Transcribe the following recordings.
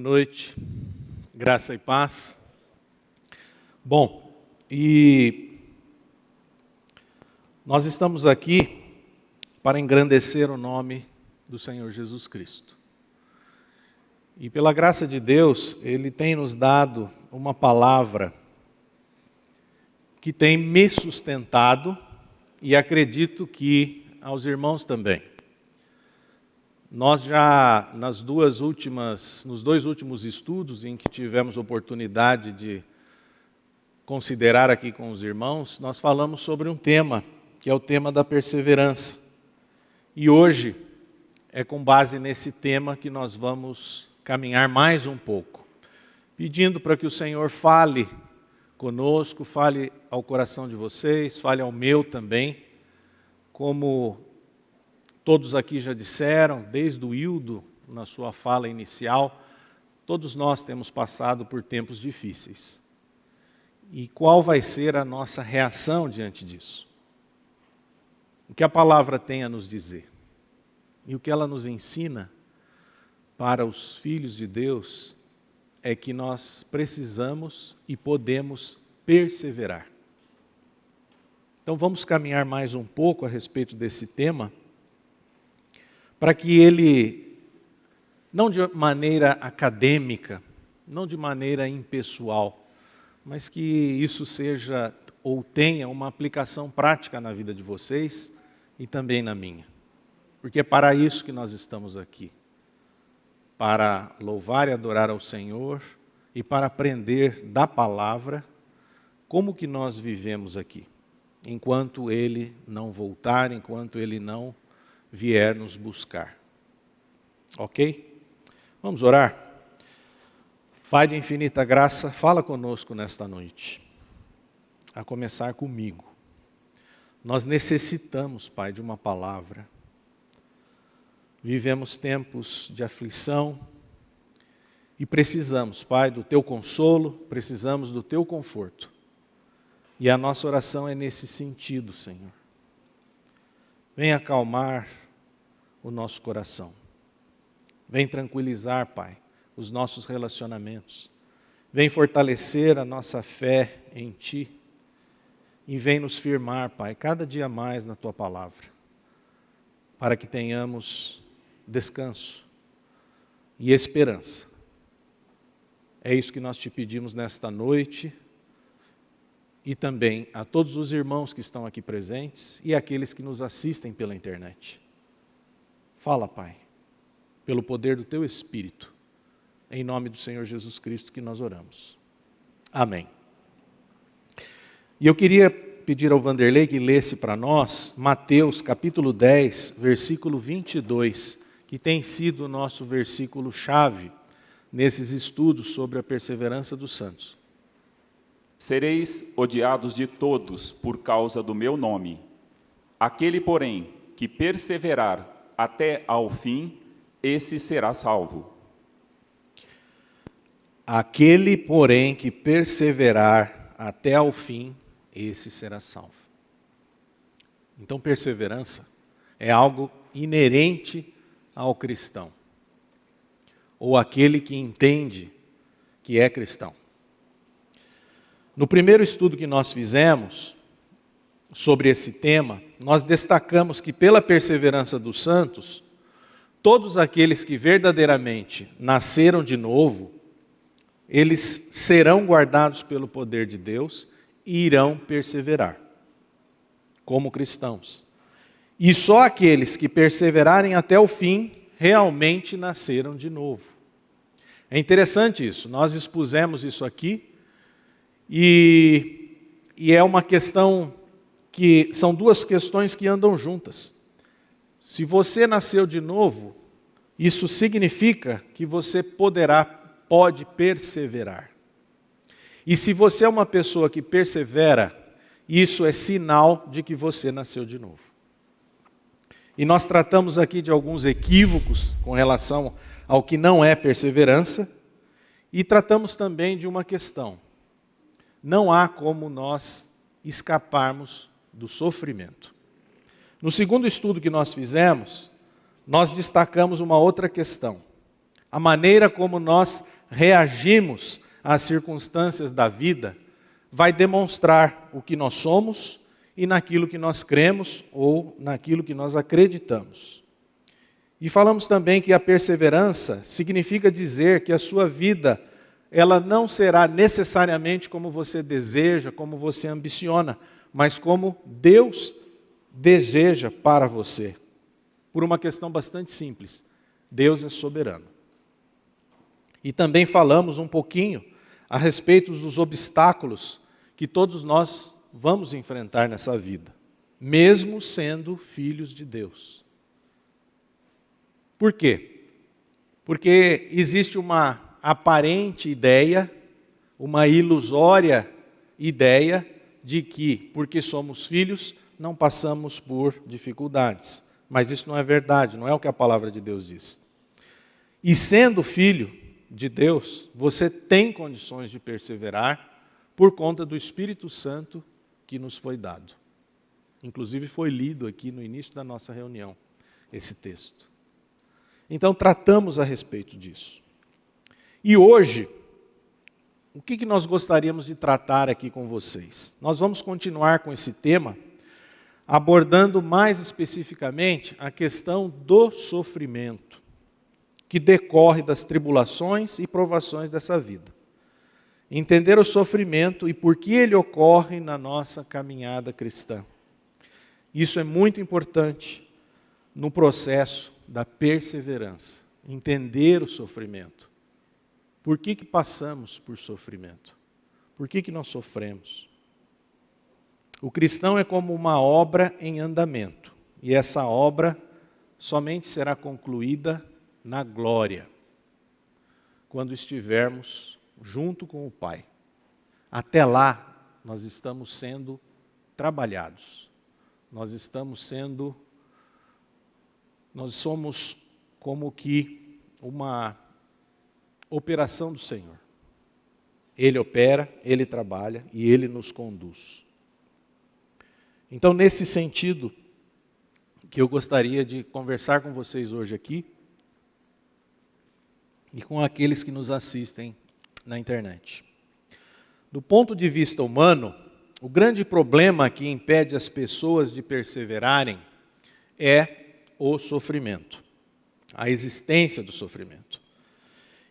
noite, graça e paz. Bom, e nós estamos aqui para engrandecer o nome do Senhor Jesus Cristo. E pela graça de Deus, Ele tem nos dado uma palavra que tem me sustentado e acredito que aos irmãos também. Nós já, nos dois últimos estudos em que tivemos oportunidade de considerar aqui com os irmãos, nós falamos sobre um tema, que é o tema da perseverança. E hoje é com base nesse tema que nós vamos caminhar mais um pouco, pedindo para que o Senhor fale conosco, fale ao coração de vocês, fale ao meu também, como todos aqui já disseram, desde o Hildo, na sua fala inicial, todos nós temos passado por tempos difíceis. E qual vai ser a nossa reação diante disso? O que a palavra tem a nos dizer? E o que ela nos ensina para os filhos de Deus é que nós precisamos e podemos perseverar. Então vamos caminhar mais um pouco a respeito desse tema, para que ele, não de maneira acadêmica, não de maneira impessoal, mas que isso seja ou tenha uma aplicação prática na vida de vocês e também na minha. Porque é para isso que nós estamos aqui, para louvar e adorar ao Senhor e para aprender da palavra como que nós vivemos aqui, enquanto Ele não voltar, enquanto Ele não vier nos buscar. Ok? Vamos orar? Pai de infinita graça, fala conosco nesta noite, a começar comigo. Nós necessitamos, Pai, de uma palavra. Vivemos tempos de aflição e precisamos, Pai, do Teu consolo, precisamos do Teu conforto. E a nossa oração é nesse sentido, Senhor. Vem acalmar o nosso coração. Vem tranquilizar, Pai, os nossos relacionamentos. Vem fortalecer a nossa fé em Ti. E vem nos firmar, Pai, cada dia mais na Tua palavra. Para que tenhamos descanso e esperança. É isso que nós Te pedimos nesta noite. E também a todos os irmãos que estão aqui presentes e aqueles que nos assistem pela internet. Fala, Pai, pelo poder do Teu Espírito, em nome do Senhor Jesus Cristo que nós oramos. Amém. E eu queria pedir ao Vanderlei que lesse para nós Mateus capítulo 10, versículo 22, que tem sido o nosso versículo-chave nesses estudos sobre a perseverança dos santos. Sereis odiados de todos por causa do meu nome. Aquele, porém, que perseverar até ao fim, esse será salvo. Aquele, porém, que perseverar até ao fim, esse será salvo. Então, perseverança é algo inerente ao cristão, ou aquele que entende que é cristão. No primeiro estudo que nós fizemos sobre esse tema, nós destacamos que pela perseverança dos santos, todos aqueles que verdadeiramente nasceram de novo, eles serão guardados pelo poder de Deus e irão perseverar, como cristãos. E só aqueles que perseverarem até o fim, realmente nasceram de novo. É interessante isso, nós expusemos isso aqui, e é uma questão que são duas questões que andam juntas. Se você nasceu de novo, isso significa que você pode perseverar. E se você é uma pessoa que persevera, isso é sinal de que você nasceu de novo. E nós tratamos aqui de alguns equívocos com relação ao que não é perseverança, e tratamos também de uma questão. Não há como nós escaparmos do sofrimento. No segundo estudo que nós fizemos, nós destacamos uma outra questão. A maneira como nós reagimos às circunstâncias da vida vai demonstrar o que nós somos e naquilo que nós cremos ou naquilo que nós acreditamos. E falamos também que a perseverança significa dizer que a sua vida, ela não será necessariamente como você deseja, como você ambiciona, mas como Deus deseja para você. Por uma questão bastante simples: Deus é soberano. E também falamos um pouquinho a respeito dos obstáculos que todos nós vamos enfrentar nessa vida, mesmo sendo filhos de Deus. Por quê? Porque existe uma aparente ideia, uma ilusória ideia de que, porque somos filhos, não passamos por dificuldades. Mas isso não é verdade, não é o que a palavra de Deus diz. E sendo filho de Deus, você tem condições de perseverar por conta do Espírito Santo que nos foi dado. Inclusive foi lido aqui no início da nossa reunião esse texto. Então tratamos a respeito disso. E hoje, o que nós gostaríamos de tratar aqui com vocês? Nós vamos continuar com esse tema, abordando mais especificamente a questão do sofrimento, que decorre das tribulações e provações dessa vida. Entender o sofrimento e por que ele ocorre na nossa caminhada cristã. Isso é muito importante no processo da perseverança. Entender o sofrimento. Por que passamos por sofrimento? Por que nós sofremos? O cristão é como uma obra em andamento. E essa obra somente será concluída na glória, quando estivermos junto com o Pai. Até lá, nós estamos sendo trabalhados. Nós somos como que uma operação do Senhor. Ele opera, Ele trabalha e Ele nos conduz. Então, nesse sentido, que eu gostaria de conversar com vocês hoje aqui, e com aqueles que nos assistem na internet. Do ponto de vista humano, o grande problema que impede as pessoas de perseverarem é o sofrimento, a existência do sofrimento.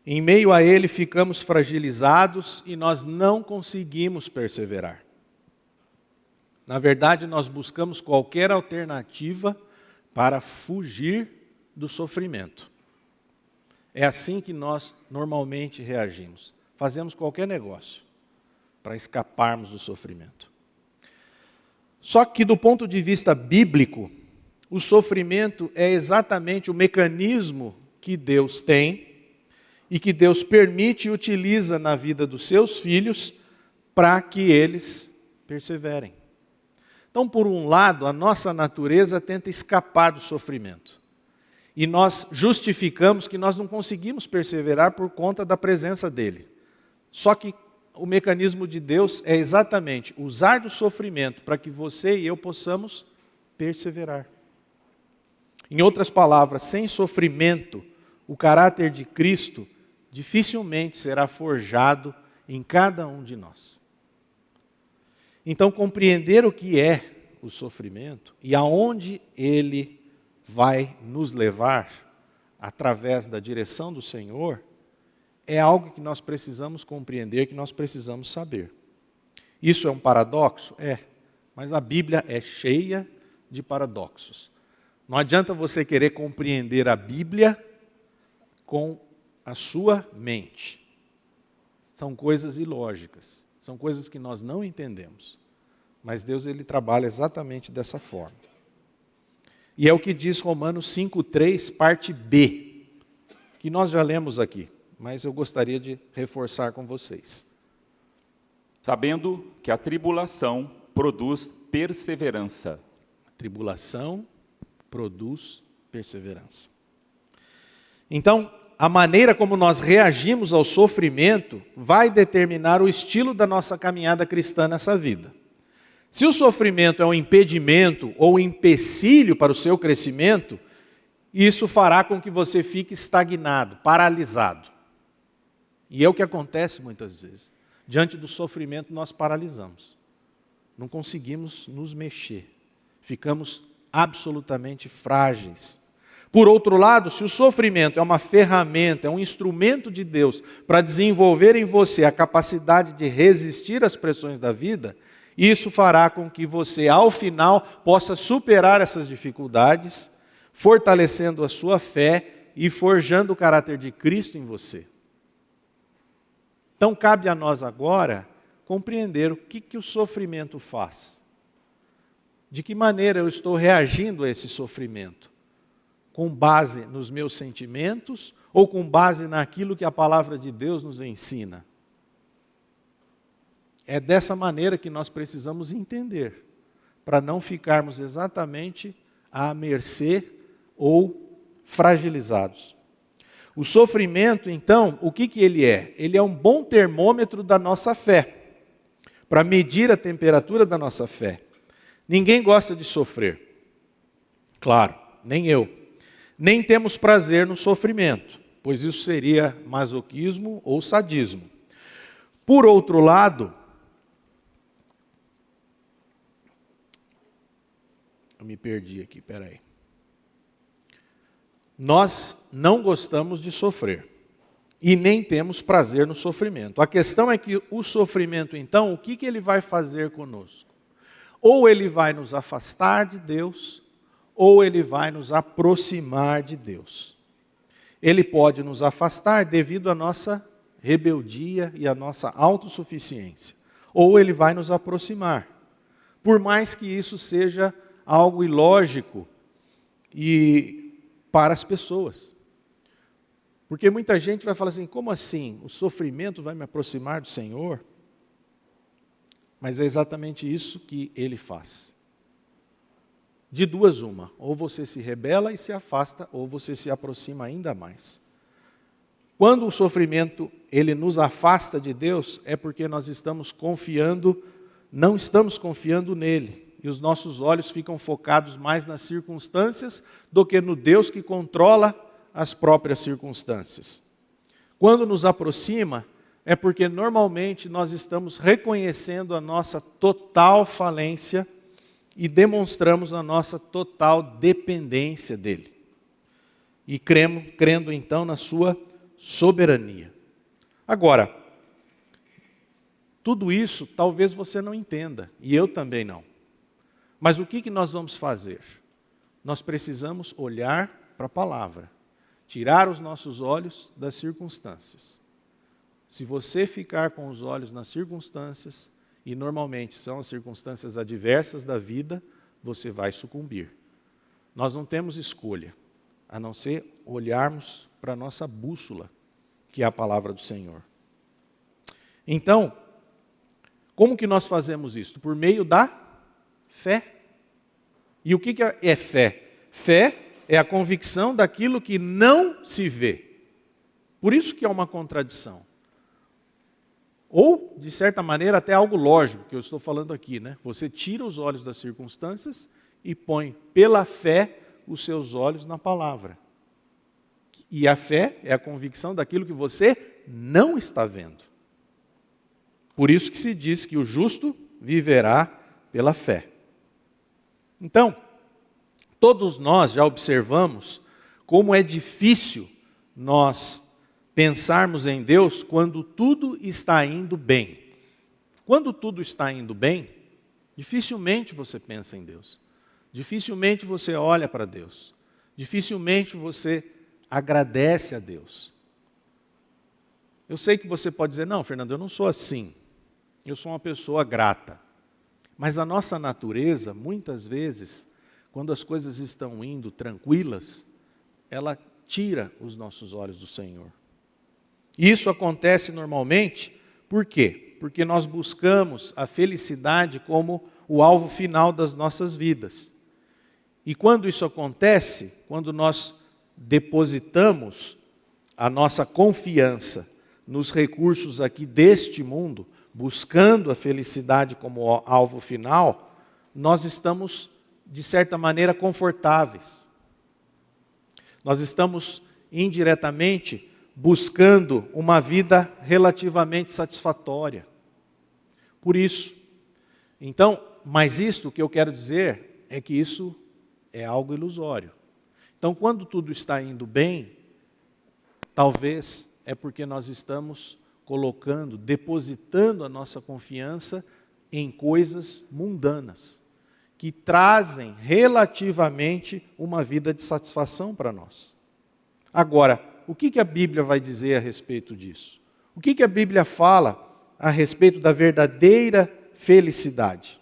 Em meio a ele ficamos fragilizados e nós não conseguimos perseverar. Na verdade, nós buscamos qualquer alternativa para fugir do sofrimento. É assim que nós normalmente reagimos. Fazemos qualquer negócio para escaparmos do sofrimento. Só que do ponto de vista bíblico, o sofrimento é exatamente o mecanismo que Deus tem e que Deus permite e utiliza na vida dos seus filhos para que eles perseverem. Então, por um lado, a nossa natureza tenta escapar do sofrimento. E nós justificamos que nós não conseguimos perseverar por conta da presença dele. Só que o mecanismo de Deus é exatamente usar do sofrimento para que você e eu possamos perseverar. Em outras palavras, sem sofrimento, o caráter de Cristo dificilmente será forjado em cada um de nós. Então, compreender o que é o sofrimento e aonde ele vai nos levar através da direção do Senhor é algo que nós precisamos compreender, que nós precisamos saber. Isso é um paradoxo? É, mas a Bíblia é cheia de paradoxos. Não adianta você querer compreender a Bíblia com a sua mente. São coisas ilógicas, são coisas que nós não entendemos. Mas Deus, ele trabalha exatamente dessa forma. E é o que diz Romanos 5,3, parte B, que nós já lemos aqui, mas eu gostaria de reforçar com vocês. Sabendo que a tribulação produz perseverança. A tribulação produz perseverança. Então, a maneira como nós reagimos ao sofrimento vai determinar o estilo da nossa caminhada cristã nessa vida. Se o sofrimento é um impedimento ou um empecilho para o seu crescimento, e isso fará com que você fique estagnado, paralisado. E é o que acontece muitas vezes. Diante do sofrimento, nós paralisamos. Não conseguimos nos mexer. Ficamos absolutamente frágeis. Por outro lado, se o sofrimento é uma ferramenta, é um instrumento de Deus para desenvolver em você a capacidade de resistir às pressões da vida, isso fará com que você, ao final, possa superar essas dificuldades, fortalecendo a sua fé e forjando o caráter de Cristo em você. Então, cabe a nós agora compreender o que o sofrimento faz. De que maneira eu estou reagindo a esse sofrimento? Com base nos meus sentimentos ou com base naquilo que a palavra de Deus nos ensina? É dessa maneira que nós precisamos entender, para não ficarmos exatamente à mercê ou fragilizados. O sofrimento, então, o que ele é? Ele é um bom termômetro da nossa fé, para medir a temperatura da nossa fé. Ninguém gosta de sofrer. Claro, nem eu. Nem temos prazer no sofrimento, pois isso seria masoquismo ou sadismo. Por outro lado, eu me perdi aqui, peraí. Nós não gostamos de sofrer e nem temos prazer no sofrimento. A questão é que o sofrimento, então, o que ele vai fazer conosco? Ou ele vai nos afastar de Deus, ou ele vai nos aproximar de Deus. Ele pode nos afastar devido à nossa rebeldia e à nossa autossuficiência, ou ele vai nos aproximar, por mais que isso seja algo ilógico e para as pessoas. Porque muita gente vai falar assim, como assim? O sofrimento vai me aproximar do Senhor? Mas é exatamente isso que ele faz. De duas uma, ou você se rebela e se afasta, ou você se aproxima ainda mais. Quando o sofrimento ele nos afasta de Deus, é porque nós estamos confiando, não estamos confiando nele. E os nossos olhos ficam focados mais nas circunstâncias do que no Deus que controla as próprias circunstâncias. Quando nos aproxima, é porque normalmente nós estamos reconhecendo a nossa total falência e demonstramos a nossa total dependência dele. E crendo então na sua soberania. Agora, tudo isso talvez você não entenda, e eu também não. Mas o que nós vamos fazer? Nós precisamos olhar para a palavra, tirar os nossos olhos das circunstâncias. Se você ficar com os olhos nas circunstâncias, e normalmente são as circunstâncias adversas da vida, você vai sucumbir. Nós não temos escolha, a não ser olharmos para a nossa bússola, que é a palavra do Senhor. Então, como que nós fazemos isso? Por meio da fé. E o que é fé? Fé é a convicção daquilo que não se vê. Por isso que é uma contradição. Ou, de certa maneira, até algo lógico, que eu estou falando aqui, né? Você tira os olhos das circunstâncias e põe, pela fé, os seus olhos na palavra. E a fé é a convicção daquilo que você não está vendo. Por isso que se diz que o justo viverá pela fé. Então, todos nós já observamos como é difícil nós pensarmos em Deus quando tudo está indo bem. Quando tudo está indo bem, dificilmente você pensa em Deus. Dificilmente você olha para Deus. Dificilmente você agradece a Deus. Eu sei que você pode dizer, não, Fernando, eu não sou assim. Eu sou uma pessoa grata. Mas a nossa natureza, muitas vezes, quando as coisas estão indo tranquilas, ela tira os nossos olhos do Senhor. Isso acontece normalmente, por quê? Porque nós buscamos a felicidade como o alvo final das nossas vidas. E quando isso acontece, quando nós depositamos a nossa confiança nos recursos aqui deste mundo, buscando a felicidade como alvo final, nós estamos, de certa maneira, confortáveis. Nós estamos indiretamente buscando uma vida relativamente satisfatória. Por isso, então, mas isto que eu quero dizer é que isso é algo ilusório. Então, quando tudo está indo bem, talvez é porque nós estamos colocando, depositando a nossa confiança em coisas mundanas, que trazem relativamente uma vida de satisfação para nós. Agora, o que a Bíblia vai dizer a respeito disso? O que a Bíblia fala a respeito da verdadeira felicidade?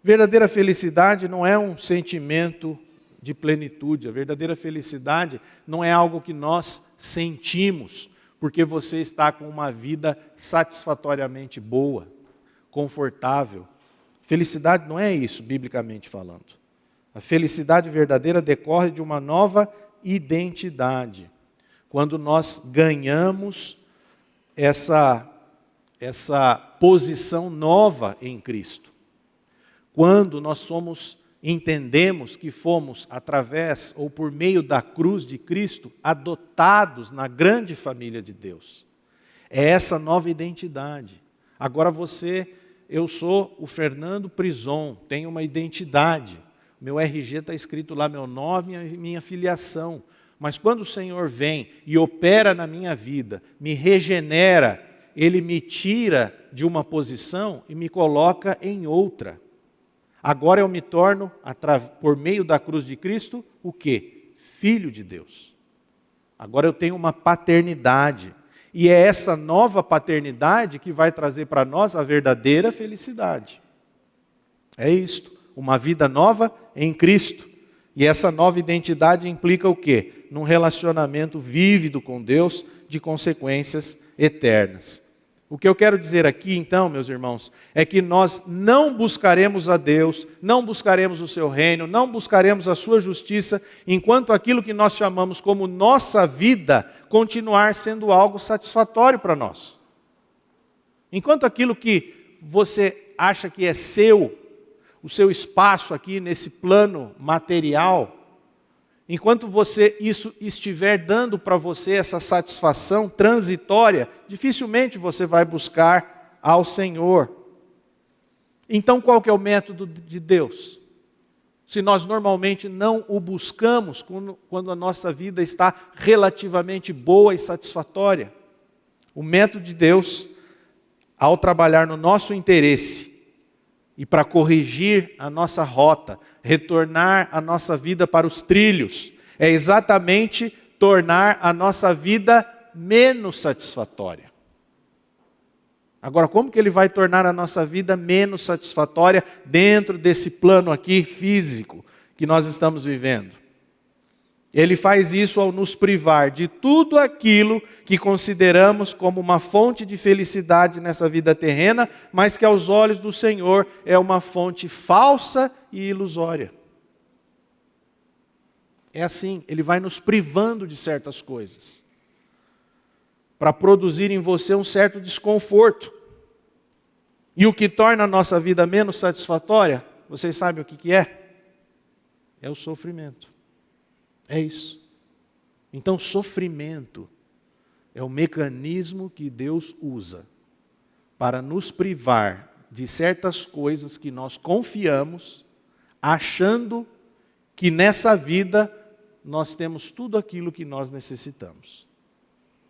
Verdadeira felicidade não é um sentimento de plenitude. A verdadeira felicidade não é algo que nós sentimos porque você está com uma vida satisfatoriamente boa, confortável. Felicidade não é isso, biblicamente falando. A felicidade verdadeira decorre de uma nova identidade. Quando nós ganhamos essa posição nova em Cristo. Quando nós entendemos que fomos, através ou por meio da cruz de Cristo, adotados na grande família de Deus. É essa nova identidade. Agora eu sou o Fernando Prison, tenho uma identidade. Meu RG está escrito lá, meu nome e minha filiação. Mas quando o Senhor vem e opera na minha vida, me regenera, Ele me tira de uma posição e me coloca em outra. Agora eu me torno, por meio da cruz de Cristo, o quê? Filho de Deus. Agora eu tenho uma paternidade. E é essa nova paternidade que vai trazer para nós a verdadeira felicidade. É isto, uma vida nova em Cristo. E essa nova identidade implica o quê? Num relacionamento vívido com Deus, de consequências eternas. O que eu quero dizer aqui, então, meus irmãos, é que nós não buscaremos a Deus, não buscaremos o seu reino, não buscaremos a sua justiça, enquanto aquilo que nós chamamos como nossa vida continuar sendo algo satisfatório para nós. Enquanto aquilo que você acha que é seu, o seu espaço aqui nesse plano material, enquanto isso estiver dando para você essa satisfação transitória, dificilmente você vai buscar ao Senhor. Então qual que é o método de Deus? Se nós normalmente não o buscamos quando a nossa vida está relativamente boa e satisfatória. O método de Deus, ao trabalhar no nosso interesse, e para corrigir a nossa rota, retornar a nossa vida para os trilhos, é exatamente tornar a nossa vida menos satisfatória. Agora, como que Ele vai tornar a nossa vida menos satisfatória dentro desse plano aqui físico que nós estamos vivendo? Ele faz isso ao nos privar de tudo aquilo que consideramos como uma fonte de felicidade nessa vida terrena, mas que aos olhos do Senhor é uma fonte falsa e ilusória. É assim, Ele vai nos privando de certas coisas, para produzir em você um certo desconforto. E o que torna a nossa vida menos satisfatória, vocês sabem o que é? É o sofrimento. É isso. Então, sofrimento é o mecanismo que Deus usa para nos privar de certas coisas que nós confiamos, achando que nessa vida nós temos tudo aquilo que nós necessitamos.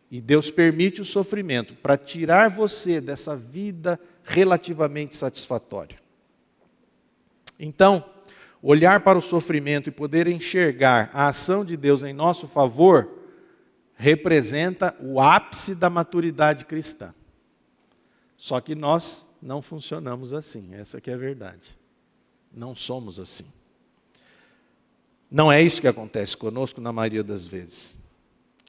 E Deus permite o sofrimento para tirar você dessa vida relativamente satisfatória. Então, olhar para o sofrimento e poder enxergar a ação de Deus em nosso favor, representa o ápice da maturidade cristã. Só que nós não funcionamos assim, essa que é a verdade. Não somos assim. Não é isso que acontece conosco na maioria das vezes.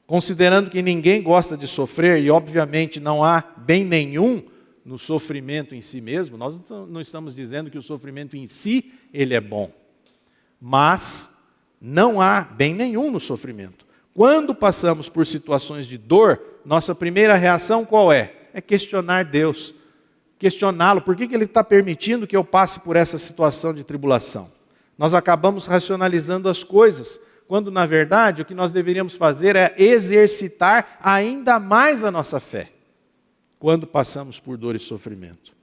Considerando que ninguém gosta de sofrer, e obviamente não há bem nenhum no sofrimento em si mesmo, nós não estamos dizendo que o sofrimento em si, ele é bom. Mas não há bem nenhum no sofrimento. Quando passamos por situações de dor, nossa primeira reação qual é? É questionar Deus. Questioná-lo. Por que Ele está permitindo que eu passe por essa situação de tribulação? Nós acabamos racionalizando as coisas, quando na verdade o que nós deveríamos fazer é exercitar ainda mais a nossa fé, quando passamos por dor e sofrimento.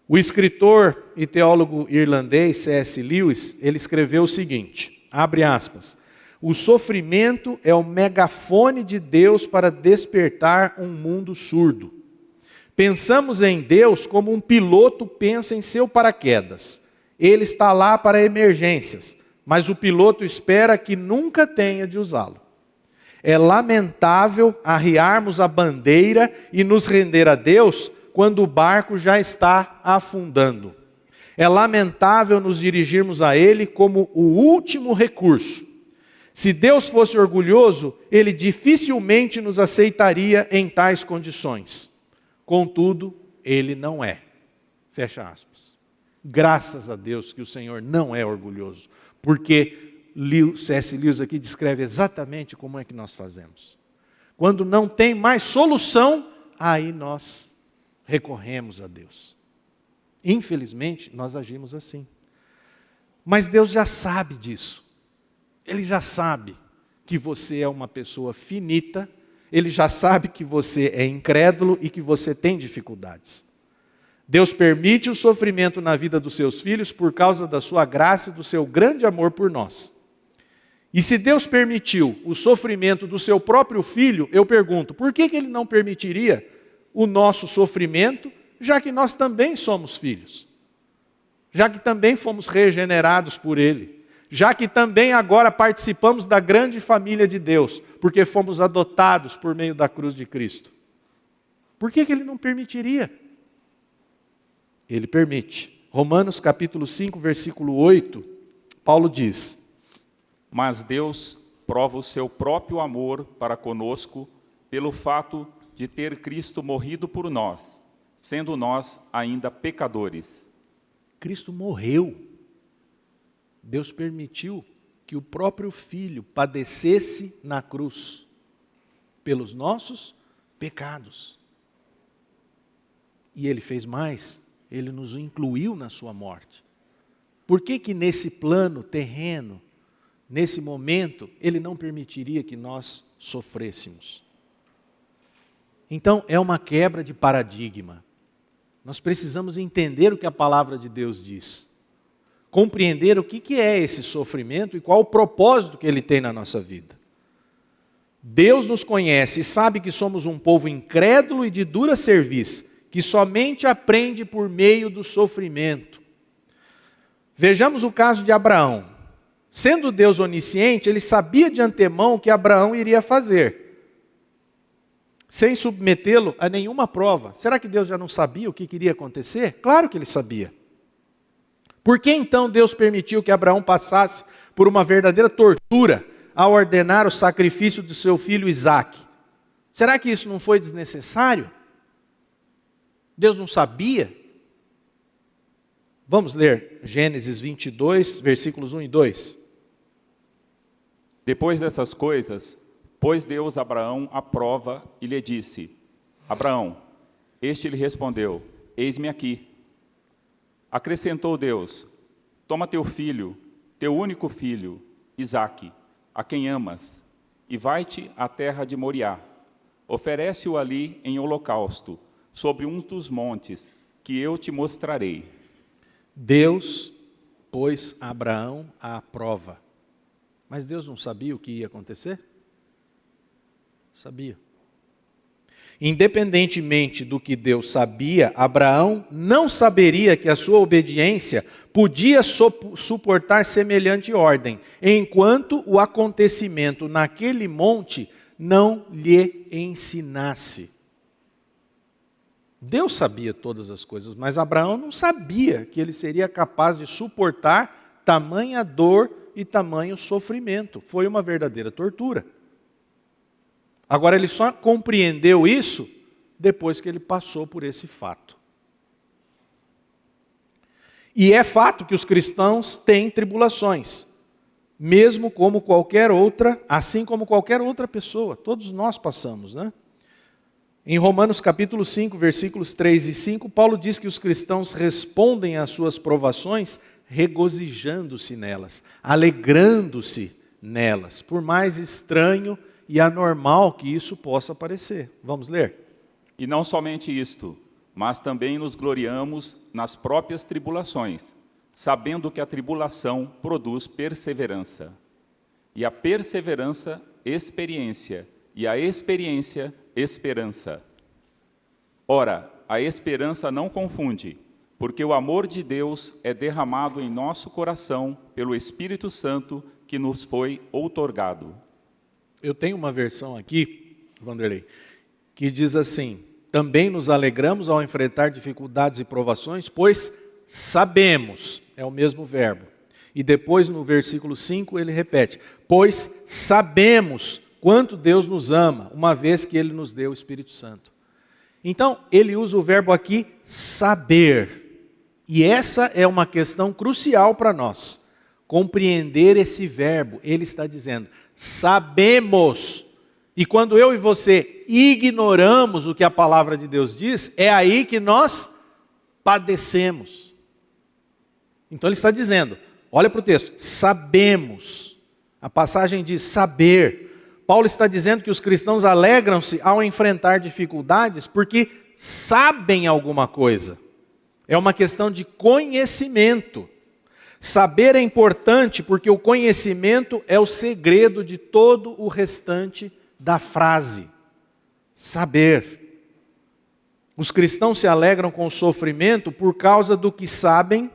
O escritor e teólogo irlandês C.S. Lewis, ele escreveu o seguinte, abre aspas, o sofrimento é o megafone de Deus para despertar um mundo surdo. Pensamos em Deus como um piloto pensa em seu paraquedas. Ele está lá para emergências, mas o piloto espera que nunca tenha de usá-lo. É lamentável arriarmos a bandeira e nos render a Deus quando o barco já está afundando. É lamentável nos dirigirmos a Ele como o último recurso. Se Deus fosse orgulhoso, Ele dificilmente nos aceitaria em tais condições. Contudo, Ele não é. Fecha aspas. Graças a Deus que o Senhor não é orgulhoso, porque C.S. Lewis aqui descreve exatamente como é que nós fazemos. Quando não tem mais solução, aí nós recorremos a Deus. Infelizmente, nós agimos assim. Mas Deus já sabe disso. Ele já sabe que você é uma pessoa finita, Ele já sabe que você é incrédulo e que você tem dificuldades. Deus permite o sofrimento na vida dos seus filhos por causa da sua graça e do seu grande amor por nós. E se Deus permitiu o sofrimento do seu próprio filho, eu pergunto, por que Ele não permitiria o nosso sofrimento, já que nós também somos filhos? Já que também fomos regenerados por Ele? Já que também agora participamos da grande família de Deus, porque fomos adotados por meio da cruz de Cristo? Por que Ele não permitiria? Ele permite. Romanos capítulo 5, versículo 8, Paulo diz: Mas Deus prova o seu próprio amor para conosco pelo fato de ter Cristo morrido por nós, sendo nós ainda pecadores. Cristo morreu. Deus permitiu que o próprio Filho padecesse na cruz pelos nossos pecados. E Ele fez mais, Ele nos incluiu na sua morte. Por que que nesse plano terreno, nesse momento, Ele não permitiria que nós sofrêssemos? Então, é uma quebra de paradigma. Nós precisamos entender o que a palavra de Deus diz. Compreender o que é esse sofrimento e qual o propósito que ele tem na nossa vida. Deus nos conhece e sabe que somos um povo incrédulo e de dura cerviz, que somente aprende por meio do sofrimento. Vejamos o caso de Abraão. Sendo Deus onisciente, Ele sabia de antemão o que Abraão iria fazer, sem submetê-lo a nenhuma prova. Será que Deus já não sabia o que iria acontecer? Claro que Ele sabia. Por que então Deus permitiu que Abraão passasse por uma verdadeira tortura ao ordenar o sacrifício do seu filho Isaque? Será que isso não foi desnecessário? Deus não sabia? Vamos ler Gênesis 22, versículos 1 e 2. Depois dessas coisas, pôs Deus Abraão à prova e lhe disse: Abraão, este lhe respondeu: Eis-me aqui. Acrescentou Deus: Toma teu filho, teu único filho, Isaque, a quem amas, e vai-te à terra de Moriá. Oferece-o ali em holocausto, sobre um dos montes, que eu te mostrarei. Deus pôs Abraão à prova. Mas Deus não sabia o que ia acontecer? Sabia. Independentemente do que Deus sabia, Abraão não saberia que a sua obediência podia suportar semelhante ordem, enquanto o acontecimento naquele monte não lhe ensinasse. Deus sabia todas as coisas, mas Abraão não sabia que ele seria capaz de suportar tamanha dor e tamanho sofrimento. Foi uma verdadeira tortura. Agora, ele só compreendeu isso depois que ele passou por esse fato. E é fato que os cristãos têm tribulações, mesmo como qualquer outra, assim como qualquer outra pessoa. Todos nós passamos, né? Em Romanos capítulo 5, versículos 3 e 5, Paulo diz que os cristãos respondem às suas provações regozijando-se nelas, alegrando-se nelas, por mais estranho e anormal que isso possa parecer. Vamos ler? E não somente isto, mas também nos gloriamos nas próprias tribulações, sabendo que a tribulação produz perseverança. E a perseverança, experiência. E a experiência, esperança. Ora, a esperança não confunde, porque o amor de Deus é derramado em nosso coração pelo Espírito Santo que nos foi outorgado. Eu tenho uma versão aqui, Vanderlei, que diz assim: também nos alegramos ao enfrentar dificuldades e provações, pois sabemos, é o mesmo verbo. E depois no versículo 5 ele repete: pois sabemos quanto Deus nos ama, uma vez que Ele nos deu o Espírito Santo. Então, ele usa o verbo aqui, saber. E essa é uma questão crucial para nós. Compreender esse verbo. Ele está dizendo, sabemos. E quando eu e você ignoramos o que a palavra de Deus diz, é aí que nós padecemos. Então ele está dizendo, olha para o texto, sabemos. A passagem diz saber. Paulo está dizendo que os cristãos alegram-se ao enfrentar dificuldades porque sabem alguma coisa. É uma questão de conhecimento. Saber é importante porque o conhecimento é o segredo de todo o restante da frase. Saber. Os cristãos se alegram com o sofrimento por causa do que sabem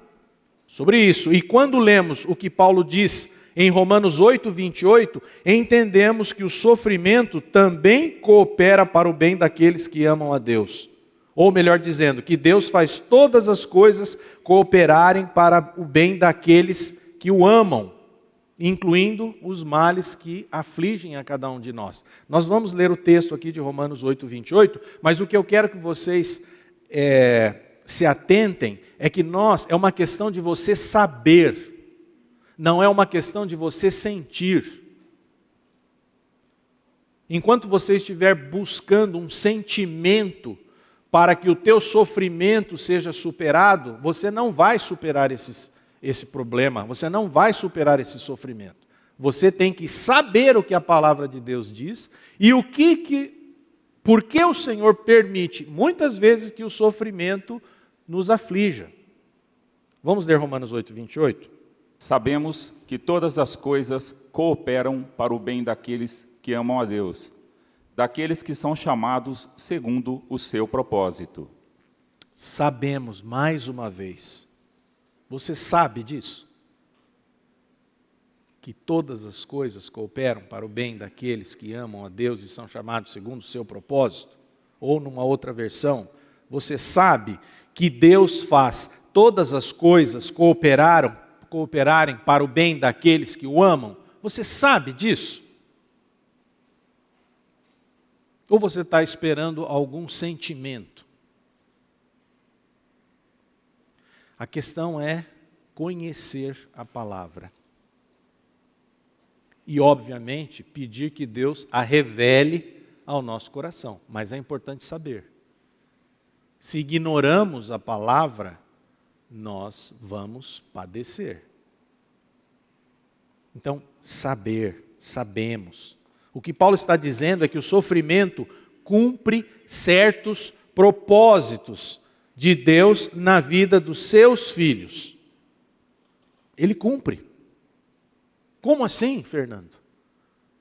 sobre isso. E quando lemos o que Paulo diz em Romanos 8, 28, entendemos que o sofrimento também coopera para o bem daqueles que amam a Deus. Ou melhor dizendo, que Deus faz todas as coisas cooperarem para o bem daqueles que o amam, incluindo os males que afligem a cada um de nós. Nós vamos ler o texto aqui de Romanos 8, 28, mas o que eu quero que vocês se atentem é que é uma questão de você saber. Não é uma questão de você sentir. Enquanto você estiver buscando um sentimento para que o teu sofrimento seja superado, você não vai superar esse problema, você não vai superar esse sofrimento. Você tem que saber o que a palavra de Deus diz e por que o Senhor permite, muitas vezes, que o sofrimento nos aflija. Vamos ler Romanos 8, 28? Sabemos que todas as coisas cooperam para o bem daqueles que amam a Deus, daqueles que são chamados segundo o seu propósito. Sabemos, mais uma vez, você sabe disso? Que todas as coisas cooperam para o bem daqueles que amam a Deus e são chamados segundo o seu propósito? Ou numa outra versão, você sabe que Deus faz todas as coisas cooperarem para o bem daqueles que o amam? Você sabe disso? Ou você está esperando algum sentimento? A questão é conhecer a palavra. E, obviamente, pedir que Deus a revele ao nosso coração. Mas é importante saber. Se ignoramos a palavra, nós vamos padecer. Então, sabemos. O que Paulo está dizendo é que o sofrimento cumpre certos propósitos de Deus na vida dos seus filhos. Ele cumpre. Como assim, Fernando?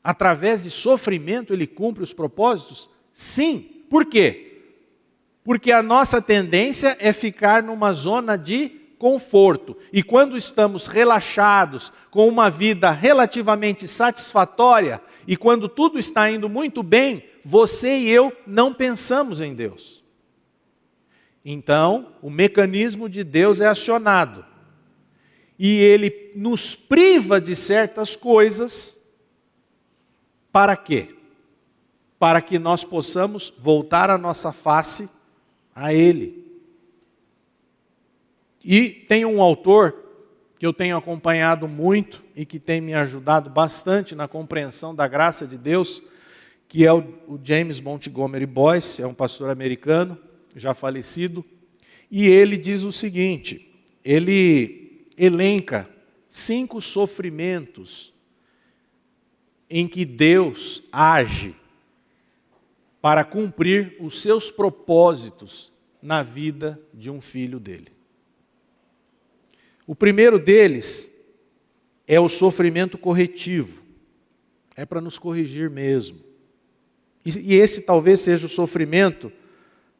Através de sofrimento ele cumpre os propósitos? Sim. Por quê? Porque a nossa tendência é ficar numa zona de conforto. E quando estamos relaxados, com uma vida relativamente satisfatória, e quando tudo está indo muito bem, você e eu não pensamos em Deus. Então, o mecanismo de Deus é acionado. E Ele nos priva de certas coisas, para quê? Para que nós possamos voltar a nossa face a Ele. E tem um autor que eu tenho acompanhado muito e que tem me ajudado bastante na compreensão da graça de Deus, que é o James Montgomery Boyce, é um pastor americano, já falecido, e ele diz o seguinte, ele elenca 5 sofrimentos em que Deus age para cumprir os seus propósitos na vida de um filho dele. O primeiro deles é o sofrimento corretivo. É para nos corrigir mesmo. E esse talvez seja o sofrimento,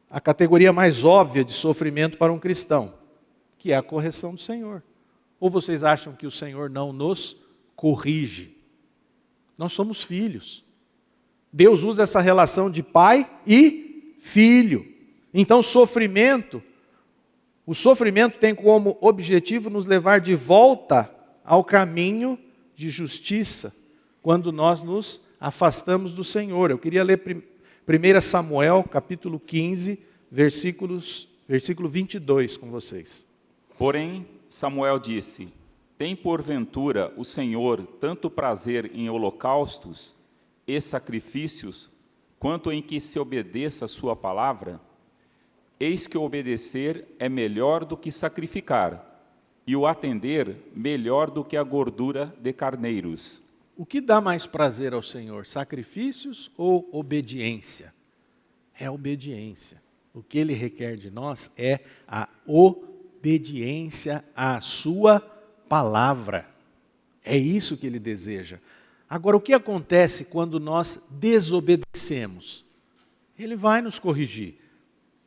a categoria mais óbvia de sofrimento para um cristão, que é a correção do Senhor. Ou vocês acham que o Senhor não nos corrige? Nós somos filhos. Deus usa essa relação de pai e filho. Então, o sofrimento tem como objetivo nos levar de volta ao caminho de justiça, quando nós nos afastamos do Senhor. Eu queria ler 1 Samuel, capítulo 15, versículo 22 com vocês. Porém, Samuel disse: tem porventura o Senhor tanto prazer em holocaustos e sacrifícios, quanto em que se obedeça a sua palavra? Eis que obedecer é melhor do que sacrificar, e o atender melhor do que a gordura de carneiros. O que dá mais prazer ao Senhor, sacrifícios ou obediência? É a obediência. O que Ele requer de nós é a obediência à sua palavra. É isso que Ele deseja. Agora, o que acontece quando nós desobedecemos? Ele vai nos corrigir,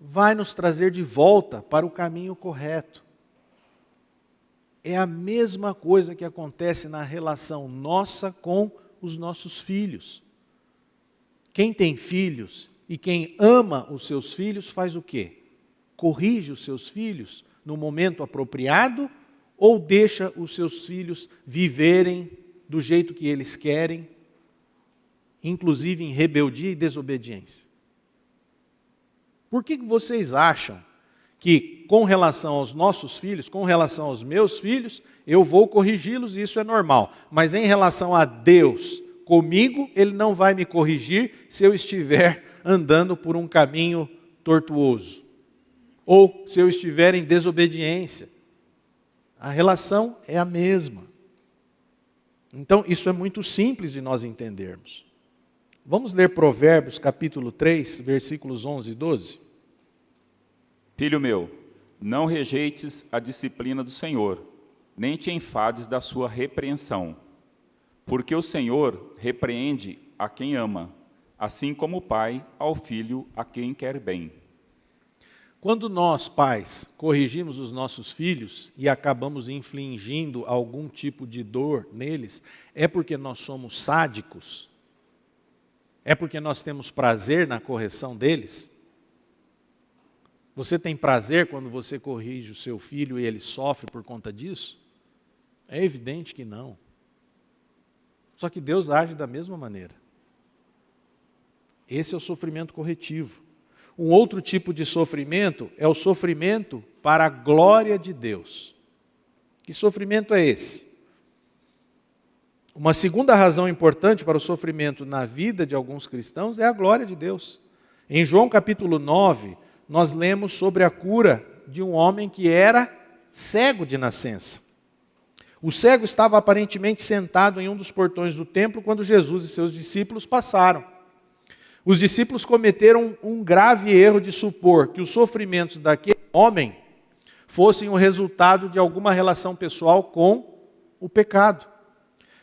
vai nos trazer de volta para o caminho correto. É a mesma coisa que acontece na relação nossa com os nossos filhos. Quem tem filhos e quem ama os seus filhos faz o quê? Corrige os seus filhos no momento apropriado ou deixa os seus filhos viverem do jeito que eles querem, inclusive em rebeldia e desobediência? Por que vocês acham que com relação aos nossos filhos, com relação aos meus filhos, eu vou corrigi-los e isso é normal. Mas em relação a Deus, comigo, Ele não vai me corrigir se eu estiver andando por um caminho tortuoso. Ou se eu estiver em desobediência. A relação é a mesma. Então, isso é muito simples de nós entendermos. Vamos ler Provérbios capítulo 3, versículos 11 e 12. Filho meu, não rejeites a disciplina do Senhor, nem te enfades da sua repreensão. Porque o Senhor repreende a quem ama, assim como o pai ao filho a quem quer bem. Quando nós, pais, corrigimos os nossos filhos e acabamos infligindo algum tipo de dor neles, é porque nós somos sádicos? É porque nós temos prazer na correção deles? Você tem prazer quando você corrige o seu filho e ele sofre por conta disso? É evidente que não. Só que Deus age da mesma maneira. Esse é o sofrimento corretivo. Um outro tipo de sofrimento é o sofrimento para a glória de Deus. Que sofrimento é esse? Uma segunda razão importante para o sofrimento na vida de alguns cristãos é a glória de Deus. Em João capítulo 9, nós lemos sobre a cura de um homem que era cego de nascença. O cego estava aparentemente sentado em um dos portões do templo quando Jesus e seus discípulos passaram. Os discípulos cometeram um grave erro de supor que os sofrimentos daquele homem fossem o resultado de alguma relação pessoal com o pecado.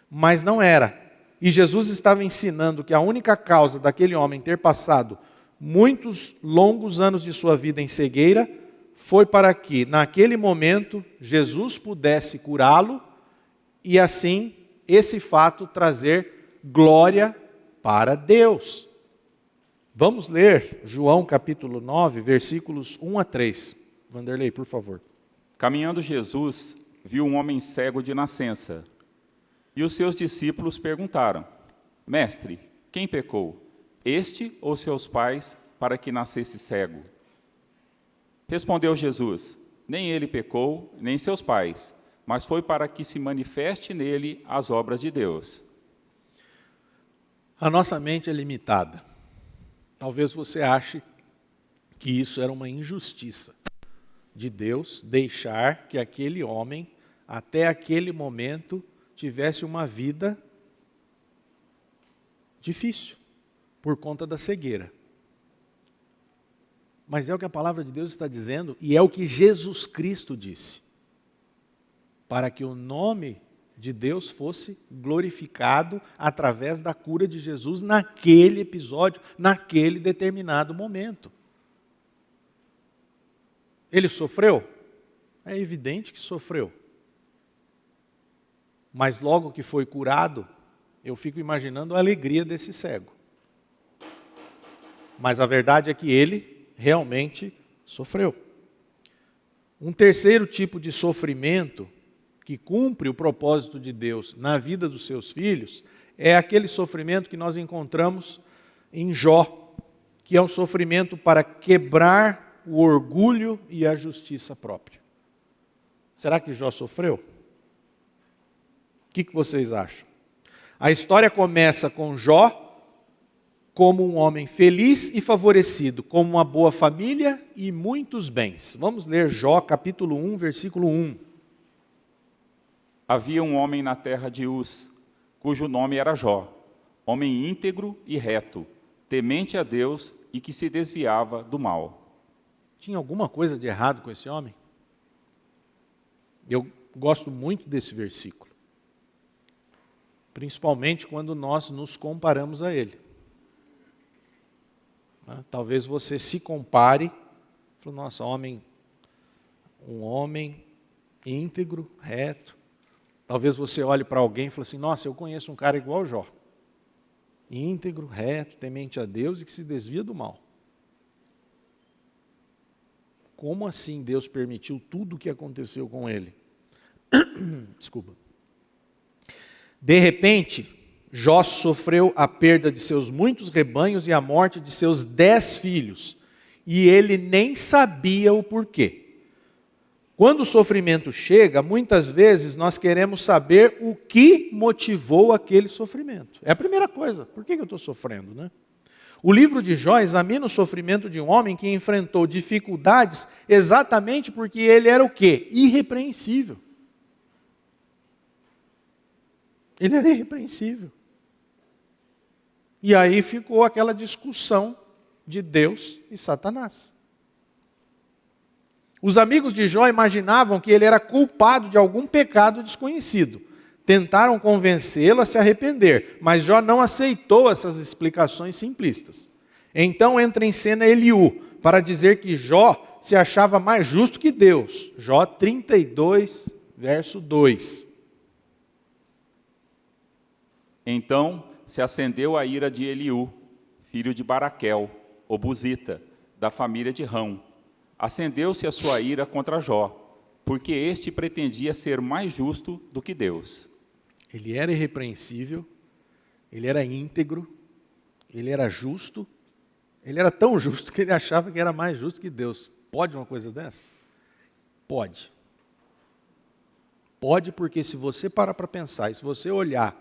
Mas não era. E Jesus estava ensinando que a única causa daquele homem ter passado muitos longos anos de sua vida em cegueira foi para que, naquele momento, Jesus pudesse curá-lo e, assim, esse fato trazer glória para Deus. Vamos ler João capítulo 9, versículos 1 a 3. Vanderlei, por favor. Caminhando Jesus, viu um homem cego de nascença. E os seus discípulos perguntaram: Mestre, quem pecou? Este ou seus pais, para que nascesse cego? Respondeu Jesus: Nem ele pecou, nem seus pais, mas foi para que se manifeste nele as obras de Deus. A nossa mente é limitada. Talvez você ache que isso era uma injustiça de Deus deixar que aquele homem, até aquele momento, tivesse uma vida difícil, por conta da cegueira. Mas é o que a palavra de Deus está dizendo, e é o que Jesus Cristo disse, para que o nome de Deus fosse glorificado através da cura de Jesus naquele episódio, naquele determinado momento. Ele sofreu? É evidente que sofreu. Mas logo que foi curado, eu fico imaginando a alegria desse cego. Mas a verdade é que ele realmente sofreu. Um terceiro tipo de sofrimento que cumpre o propósito de Deus na vida dos seus filhos é aquele sofrimento que nós encontramos em Jó, que é um sofrimento para quebrar o orgulho e a justiça própria. Será que Jó sofreu? O que vocês acham? A história começa com Jó como um homem feliz e favorecido, como uma boa família e muitos bens. Vamos ler Jó, capítulo 1, versículo 1. Havia um homem na terra de Uz, cujo nome era Jó, homem íntegro e reto, temente a Deus e que se desviava do mal. Tinha alguma coisa de errado com esse homem? Eu gosto muito desse versículo, principalmente quando nós nos comparamos a ele. Talvez você se compare, fala, nossa, um homem íntegro, reto. Talvez você olhe para alguém e fale assim, nossa, eu conheço um cara igual Jó. Íntegro, reto, temente a Deus e que se desvia do mal. Como assim Deus permitiu tudo o que aconteceu com ele? Desculpa. De repente, Jó sofreu a perda de seus muitos rebanhos e a morte de seus 10 filhos. E ele nem sabia o porquê. Quando o sofrimento chega, muitas vezes nós queremos saber o que motivou aquele sofrimento. É a primeira coisa. Por que eu estou sofrendo, né? O livro de Jó examina o sofrimento de um homem que enfrentou dificuldades exatamente porque ele era o quê? Irrepreensível. Ele era irrepreensível. E aí ficou aquela discussão de Deus e Satanás. Os amigos de Jó imaginavam que ele era culpado de algum pecado desconhecido. Tentaram convencê-lo a se arrepender, mas Jó não aceitou essas explicações simplistas. Então entra em cena Eliú, para dizer que Jó se achava mais justo que Deus. Jó 32, verso 2. Então se acendeu a ira de Eliú, filho de Baraquel, o Buzita, da família de Rão. Acendeu-se a sua ira contra Jó, porque este pretendia ser mais justo do que Deus. Ele era irrepreensível, ele era íntegro, ele era justo, ele era tão justo que ele achava que era mais justo que Deus. Pode uma coisa dessa? Pode. Pode, porque se você parar para pensar, e se você olhar,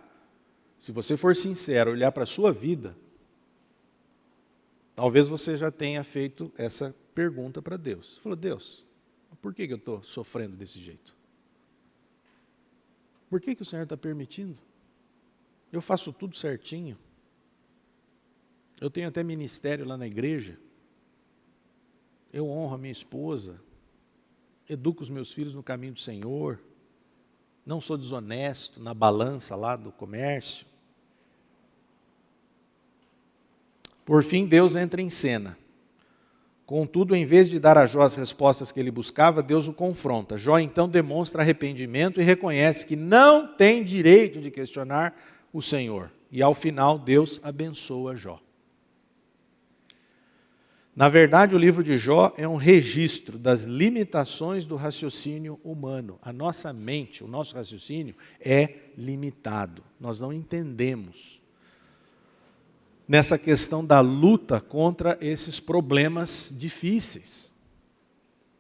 se você for sincero, olhar para a sua vida, talvez você já tenha feito essa pergunta para Deus. Você falou, Deus, por que eu estou sofrendo desse jeito? Por que o Senhor está permitindo? Eu faço tudo certinho. Eu tenho até ministério lá na igreja. Eu honro a minha esposa. Educo os meus filhos no caminho do Senhor. Não sou desonesto na balança lá do comércio. Por fim, Deus entra em cena. Contudo, em vez de dar a Jó as respostas que ele buscava, Deus o confronta. Jó então demonstra arrependimento e reconhece que não tem direito de questionar o Senhor. E ao final, Deus abençoa Jó. Na verdade, o livro de Jó é um registro das limitações do raciocínio humano. A nossa mente, o nosso raciocínio é limitado. Nós não entendemos nessa questão da luta contra esses problemas difíceis.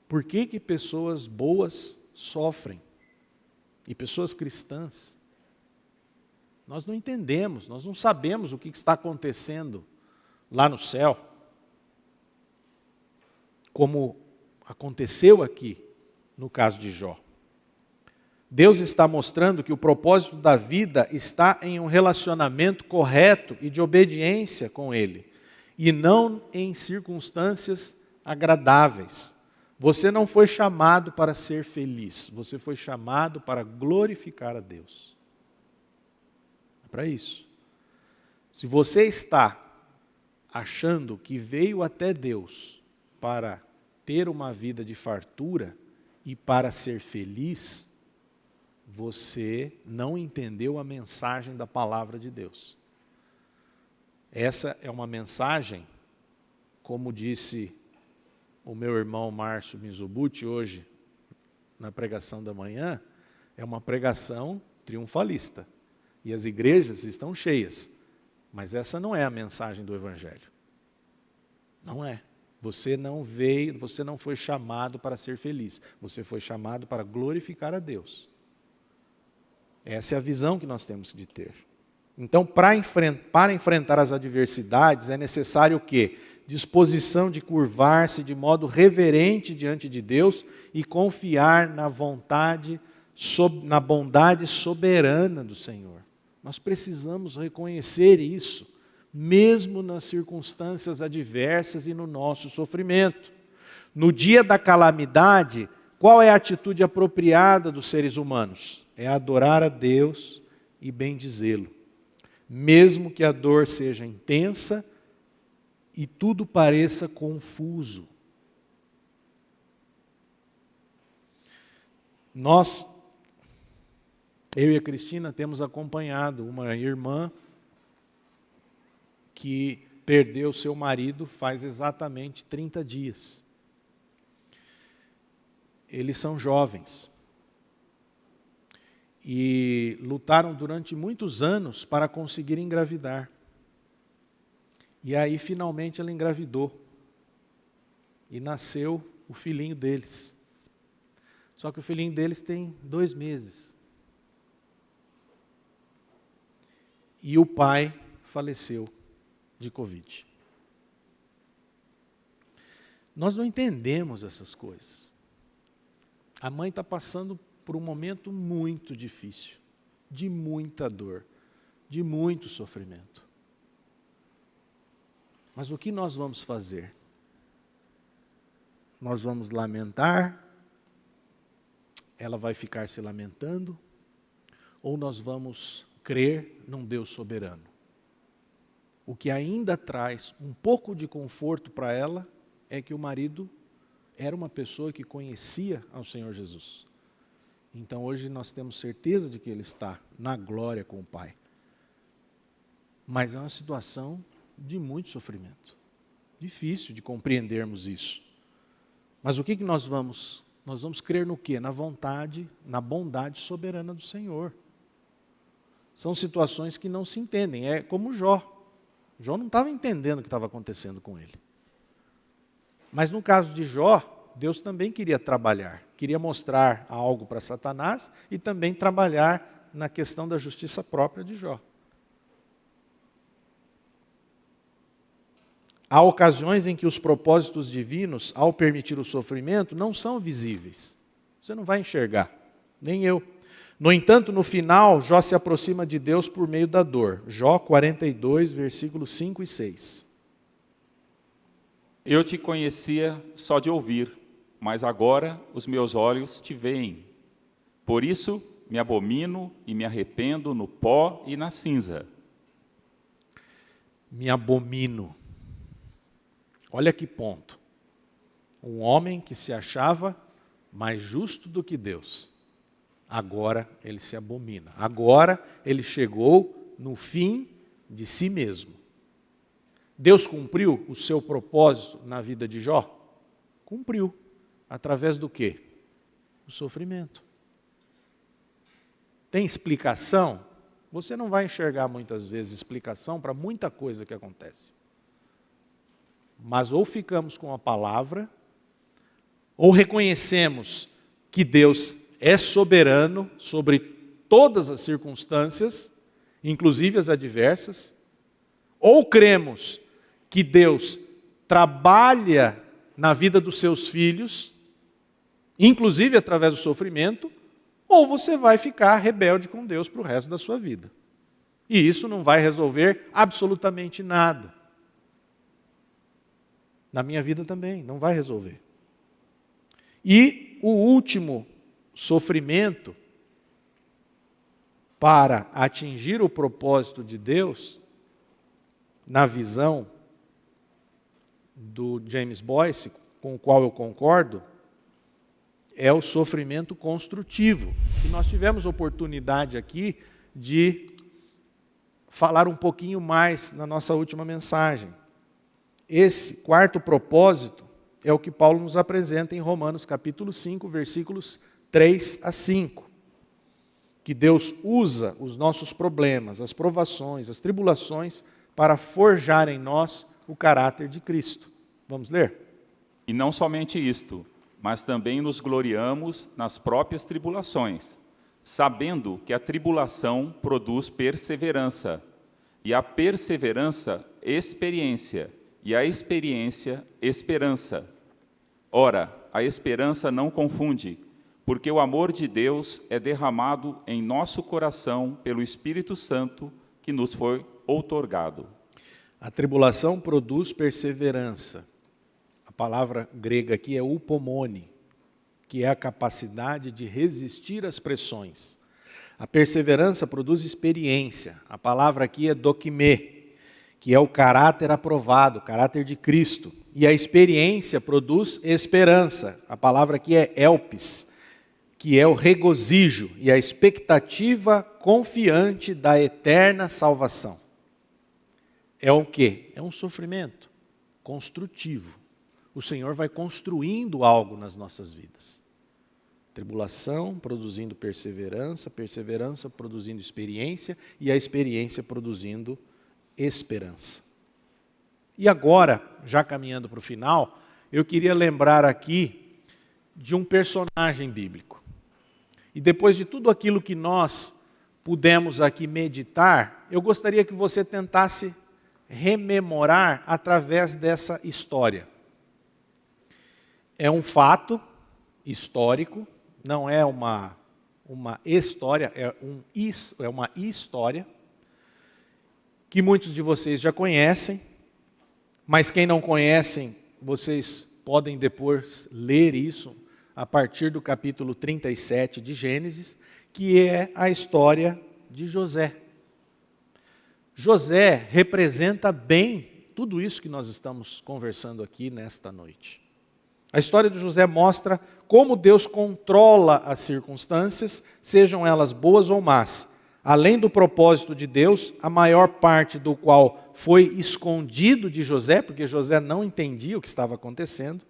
Por que pessoas boas sofrem? E pessoas cristãs? Nós não entendemos, nós não sabemos o que está acontecendo lá no céu. Como aconteceu aqui, no caso de Jó. Deus está mostrando que o propósito da vida está em um relacionamento correto e de obediência com Ele, e não em circunstâncias agradáveis. Você não foi chamado para ser feliz, você foi chamado para glorificar a Deus. É para isso. Se você está achando que veio até Deus para ter uma vida de fartura e para ser feliz, você não entendeu a mensagem da palavra de Deus. Essa é uma mensagem, como disse o meu irmão Márcio Mizubuchi hoje, na pregação da manhã, é uma pregação triunfalista. E as igrejas estão cheias. Mas essa não é a mensagem do Evangelho. Não é. Você não veio, você não foi chamado para ser feliz. Você foi chamado para glorificar a Deus. Essa é a visão que nós temos de ter. Então, para enfrentar as adversidades, é necessário o quê? Disposição de curvar-se de modo reverente diante de Deus e confiar na na bondade soberana do Senhor. Nós precisamos reconhecer isso, mesmo nas circunstâncias adversas e no nosso sofrimento. No dia da calamidade, qual é a atitude apropriada dos seres humanos? É adorar a Deus e bendizê-lo. Mesmo que a dor seja intensa e tudo pareça confuso. Eu e a Cristina temos acompanhado uma irmã que perdeu seu marido faz exatamente 30 dias. Eles são jovens e lutaram durante muitos anos para conseguir engravidar. E aí, finalmente, ela engravidou e nasceu o filhinho deles. Só que o filhinho deles tem 2 meses. E o pai faleceu de Covid. Nós não entendemos essas coisas. A mãe está passando por um momento muito difícil, de muita dor, de muito sofrimento. Mas o que nós vamos fazer? Nós vamos lamentar? Ela vai ficar se lamentando? Ou nós vamos crer num Deus soberano? O que ainda traz um pouco de conforto para ela é que o marido era uma pessoa que conhecia ao Senhor Jesus. Então hoje nós temos certeza de que ele está na glória com o Pai. Mas é uma situação de muito sofrimento. Difícil de compreendermos isso. Mas o que nós vamos? Nós vamos crer no quê? Na vontade, na bondade soberana do Senhor. São situações que não se entendem. É como Jó. Jó não estava entendendo o que estava acontecendo com ele. Mas no caso de Jó, Deus também queria trabalhar. Queria mostrar algo para Satanás e também trabalhar na questão da justiça própria de Jó. Há ocasiões em que os propósitos divinos, ao permitir o sofrimento, não são visíveis. Você não vai enxergar, nem eu. No entanto, no final, Jó se aproxima de Deus por meio da dor. Jó 42, versículos 5 e 6. Eu te conhecia só de ouvir, mas agora os meus olhos te veem. Por isso me abomino e me arrependo no pó e na cinza. Me abomino. Olha que ponto. Um homem que se achava mais justo do que Deus. Agora ele se abomina. Agora ele chegou no fim de si mesmo. Deus cumpriu o seu propósito na vida de Jó? Cumpriu. Através do quê? O sofrimento. Tem explicação? Você não vai enxergar muitas vezes explicação para muita coisa que acontece. Mas ou ficamos com a palavra, ou reconhecemos que Deus é soberano sobre todas as circunstâncias, inclusive as adversas, ou cremos que Deus trabalha na vida dos seus filhos, inclusive através do sofrimento, ou você vai ficar rebelde com Deus para o resto da sua vida. E isso não vai resolver absolutamente nada. Na minha vida também, não vai resolver. E o último sofrimento para atingir o propósito de Deus, na visão do James Boyce, com o qual eu concordo, é o sofrimento construtivo. E nós tivemos oportunidade aqui de falar um pouquinho mais na nossa última mensagem. Esse quarto propósito é o que Paulo nos apresenta em Romanos capítulo 5, versículos 3 a 5. Que Deus usa os nossos problemas, as provações, as tribulações, para forjar em nós o caráter de Cristo. Vamos ler? E não somente isto, mas também nos gloriamos nas próprias tribulações, sabendo que a tribulação produz perseverança, e a perseverança, experiência, e a experiência, esperança. Ora, a esperança não confunde, porque o amor de Deus é derramado em nosso coração pelo Espírito Santo que nos foi outorgado. A tribulação produz perseverança. A palavra grega aqui é upomone, que é a capacidade de resistir às pressões. A perseverança produz experiência. A palavra aqui é dokimê, que é o caráter aprovado, o caráter de Cristo. E a experiência produz esperança. A palavra aqui é elpis, que é o regozijo e a expectativa confiante da eterna salvação. É o quê? É um sofrimento construtivo. O Senhor vai construindo algo nas nossas vidas. Tribulação produzindo perseverança, perseverança produzindo experiência e a experiência produzindo esperança. E agora, já caminhando para o final, eu queria lembrar aqui de um personagem bíblico. E depois de tudo aquilo que nós pudemos aqui meditar, eu gostaria que você tentasse rememorar através dessa história. É um fato histórico, não é uma história, é uma história que muitos de vocês já conhecem, mas quem não conhecem, vocês podem depois ler isso a partir do capítulo 37 de Gênesis, que é a história de José. José representa bem tudo isso que nós estamos conversando aqui nesta noite. A história de José mostra como Deus controla as circunstâncias, sejam elas boas ou más. Além do propósito de Deus, a maior parte do qual foi escondido de José, porque José não entendia o que estava acontecendo,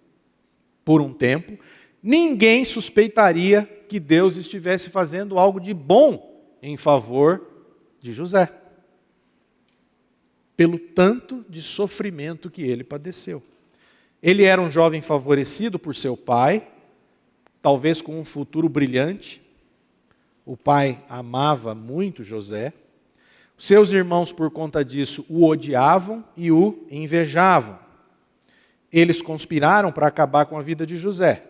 por um tempo, ninguém suspeitaria que Deus estivesse fazendo algo de bom em favor de José, pelo tanto de sofrimento que ele padeceu. Ele era um jovem favorecido por seu pai, talvez com um futuro brilhante. O pai amava muito José. Seus irmãos, por conta disso, o odiavam e o invejavam. Eles conspiraram para acabar com a vida de José.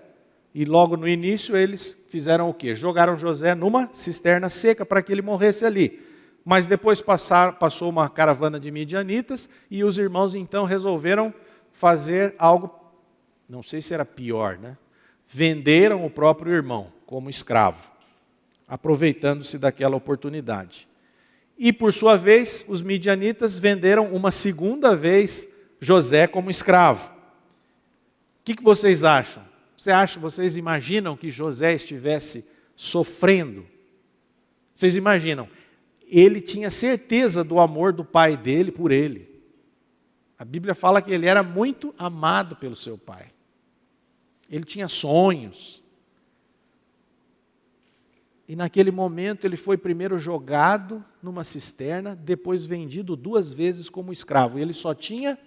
E logo no início eles fizeram o quê? Jogaram José numa cisterna seca para que ele morresse ali. Mas depois passou uma caravana de midianitas e os irmãos então resolveram fazer algo, não sei se era pior, né? Venderam o próprio irmão como escravo, aproveitando-se daquela oportunidade. E por sua vez, os midianitas venderam uma segunda vez José como escravo. O que vocês acham? Vocês imaginam que José estivesse sofrendo? Vocês imaginam? Ele tinha certeza do amor do pai dele por ele. A Bíblia fala que ele era muito amado pelo seu pai. Ele tinha sonhos. E naquele momento ele foi primeiro jogado numa cisterna, depois vendido 2 vezes como escravo. E ele só tinha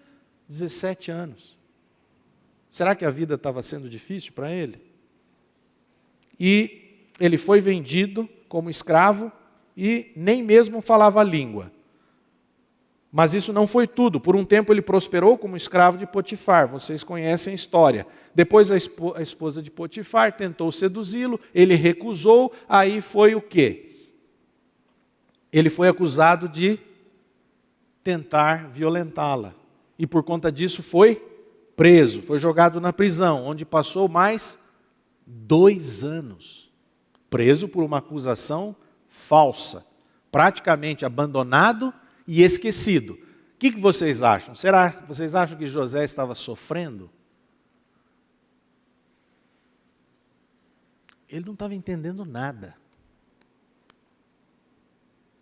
17 anos. Será que a vida estava sendo difícil para ele? E ele foi vendido como escravo e nem mesmo falava a língua. Mas isso não foi tudo. Por um tempo ele prosperou como escravo de Potifar. Vocês conhecem a história. Depois a esposa de Potifar tentou seduzi-lo, ele recusou, aí foi o quê? Ele foi acusado de tentar violentá-la. E por conta disso foi preso, foi jogado na prisão, onde passou mais 2 anos. Preso por uma acusação falsa, praticamente abandonado e esquecido. O que vocês acham? Vocês acham que José estava sofrendo? Ele não estava entendendo nada.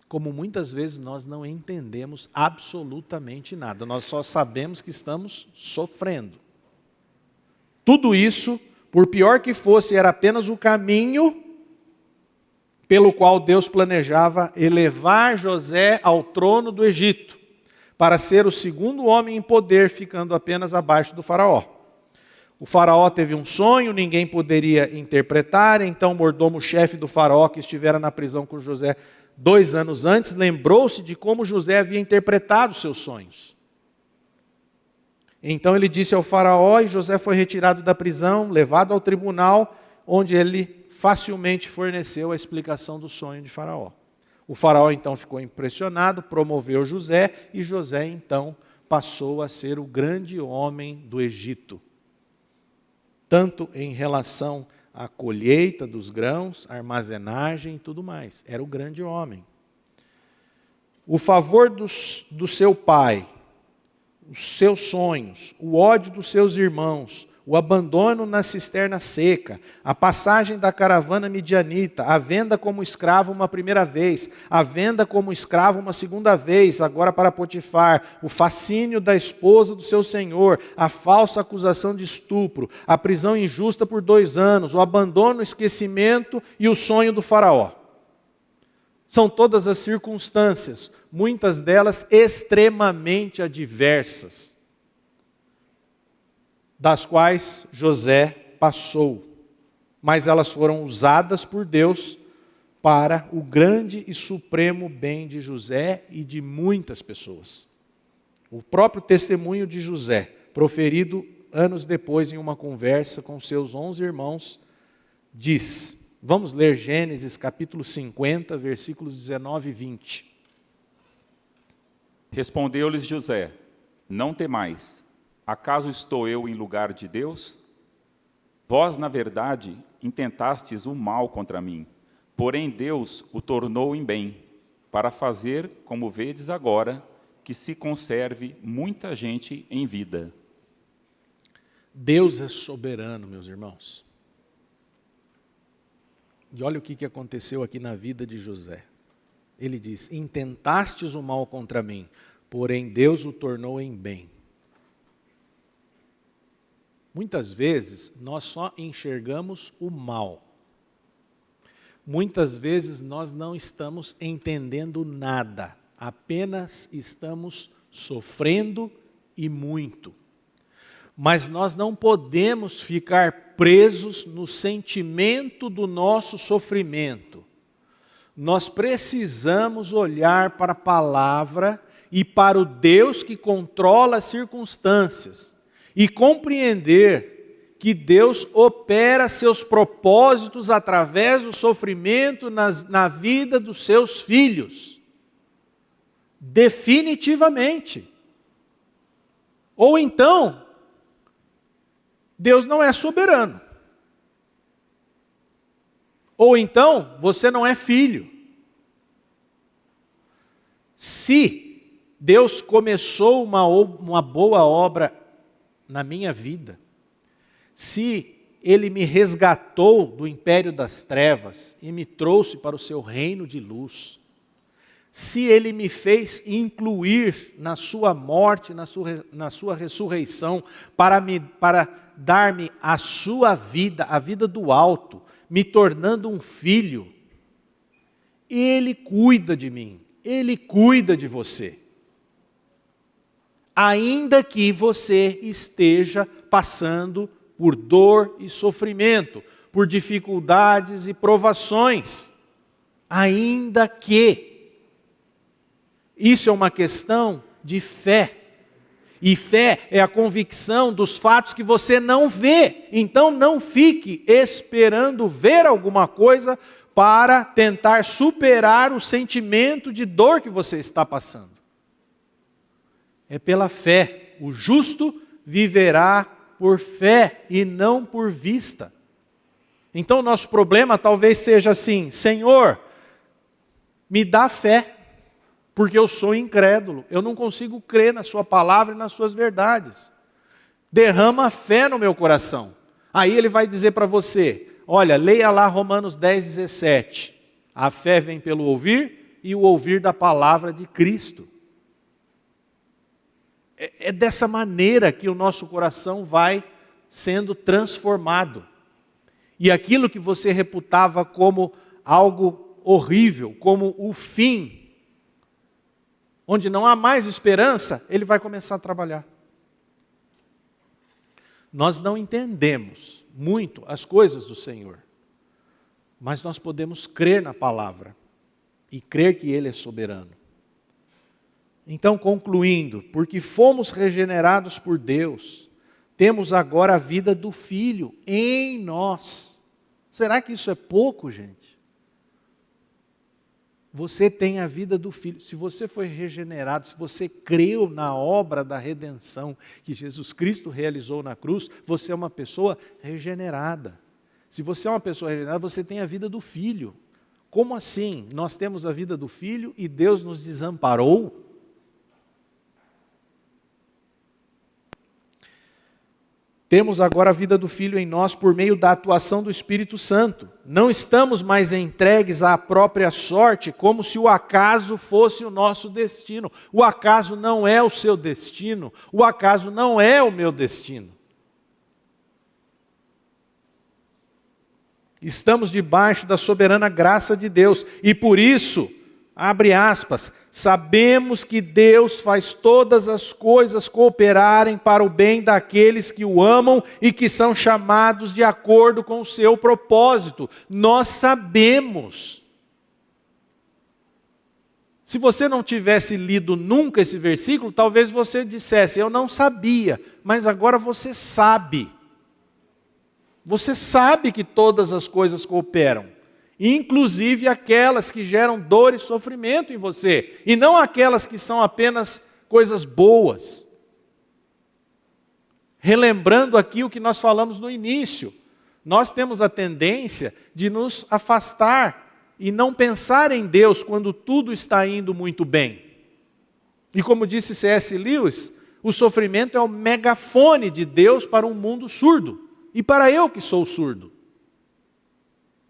Como muitas vezes nós não entendemos absolutamente nada. Nós só sabemos que estamos sofrendo. Tudo isso, por pior que fosse, era apenas o caminho pelo qual Deus planejava elevar José ao trono do Egito, para ser o segundo homem em poder, ficando apenas abaixo do faraó. O faraó teve um sonho, ninguém poderia interpretar, então o mordomo-chefe do faraó, que estivera na prisão com José 2 anos antes, lembrou-se de como José havia interpretado seus sonhos. Então ele disse ao faraó, e José foi retirado da prisão, levado ao tribunal, onde ele facilmente forneceu a explicação do sonho de faraó. O faraó então ficou impressionado, promoveu José, e José então passou a ser o grande homem do Egito. Tanto em relação à colheita dos grãos, armazenagem e tudo mais. Era o grande homem. O favor do seu pai, os seus sonhos, o ódio dos seus irmãos, o abandono na cisterna seca, a passagem da caravana midianita, a venda como escravo uma primeira vez, a venda como escravo uma segunda vez, agora para Potifar, o fascínio da esposa do seu senhor, a falsa acusação de estupro, a prisão injusta por 2 anos, o abandono, o esquecimento e o sonho do faraó. São todas as circunstâncias, muitas delas extremamente adversas, das quais José passou, mas elas foram usadas por Deus para o grande e supremo bem de José e de muitas pessoas. O próprio testemunho de José, proferido anos depois em uma conversa com seus 11 irmãos, diz, vamos ler Gênesis capítulo 50, versículos 19 e 20. Respondeu-lhes José, não temais. Acaso estou eu em lugar de Deus? Vós, na verdade, intentastes o mal contra mim, porém Deus o tornou em bem, para fazer, como vedes agora, que se conserve muita gente em vida. Deus é soberano, meus irmãos. E olha o que aconteceu aqui na vida de José. Ele diz, intentastes o mal contra mim, porém Deus o tornou em bem. Muitas vezes, nós só enxergamos o mal. Muitas vezes, nós não estamos entendendo nada. Apenas estamos sofrendo e muito. Mas nós não podemos ficar presos no sentimento do nosso sofrimento. Nós precisamos olhar para a palavra e para o Deus que controla as circunstâncias. E compreender que Deus opera seus propósitos através do sofrimento na vida dos seus filhos. Definitivamente. Ou então, Deus não é soberano. Ou então, você não é filho. Se Deus começou uma boa obra na minha vida, se Ele me resgatou do império das trevas e me trouxe para o seu reino de luz, se Ele me fez incluir na sua morte, na sua ressurreição, para dar-me a sua vida, a vida do alto, me tornando um filho, Ele cuida de mim, Ele cuida de você. Ainda que você esteja passando por dor e sofrimento, por dificuldades e provações, ainda que. Isso é uma questão de fé. E fé é a convicção dos fatos que você não vê. Então não fique esperando ver alguma coisa para tentar superar o sentimento de dor que você está passando. É pela fé. O justo viverá por fé e não por vista. Então o nosso problema talvez seja assim: Senhor, me dá fé. Porque eu sou incrédulo, eu não consigo crer na sua palavra e nas suas verdades. Derrama fé no meu coração. Aí ele vai dizer para você, olha, leia lá Romanos 10, 17. A fé vem pelo ouvir e o ouvir da palavra de Cristo. É dessa maneira que o nosso coração vai sendo transformado. E aquilo que você reputava como algo horrível, como o fim, onde não há mais esperança, ele vai começar a trabalhar. Nós não entendemos muito as coisas do Senhor, mas nós podemos crer na palavra e crer que Ele é soberano. Então, concluindo, porque fomos regenerados por Deus, temos agora a vida do Filho em nós. Será que isso é pouco, gente? Você tem a vida do Filho. Se você foi regenerado, se você creu na obra da redenção que Jesus Cristo realizou na cruz, você é uma pessoa regenerada. Se você é uma pessoa regenerada, você tem a vida do Filho. Como assim? Nós temos a vida do Filho e Deus nos desamparou? Temos agora a vida do Filho em nós por meio da atuação do Espírito Santo. Não estamos mais entregues à própria sorte, como se o acaso fosse o nosso destino. O acaso não é o seu destino. O acaso não é o meu destino. Estamos debaixo da soberana graça de Deus. E por isso, abre aspas, sabemos que Deus faz todas as coisas cooperarem para o bem daqueles que o amam e que são chamados de acordo com o seu propósito. Nós sabemos. Se você não tivesse lido nunca esse versículo, talvez você dissesse, eu não sabia, mas agora você sabe. Você sabe que todas as coisas cooperam. Inclusive aquelas que geram dor e sofrimento em você, e não aquelas que são apenas coisas boas. Relembrando aqui o que nós falamos no início, nós temos a tendência de nos afastar e não pensar em Deus quando tudo está indo muito bem. E como disse C.S. Lewis, o sofrimento é o megafone de Deus para um mundo surdo, e para eu que sou surdo.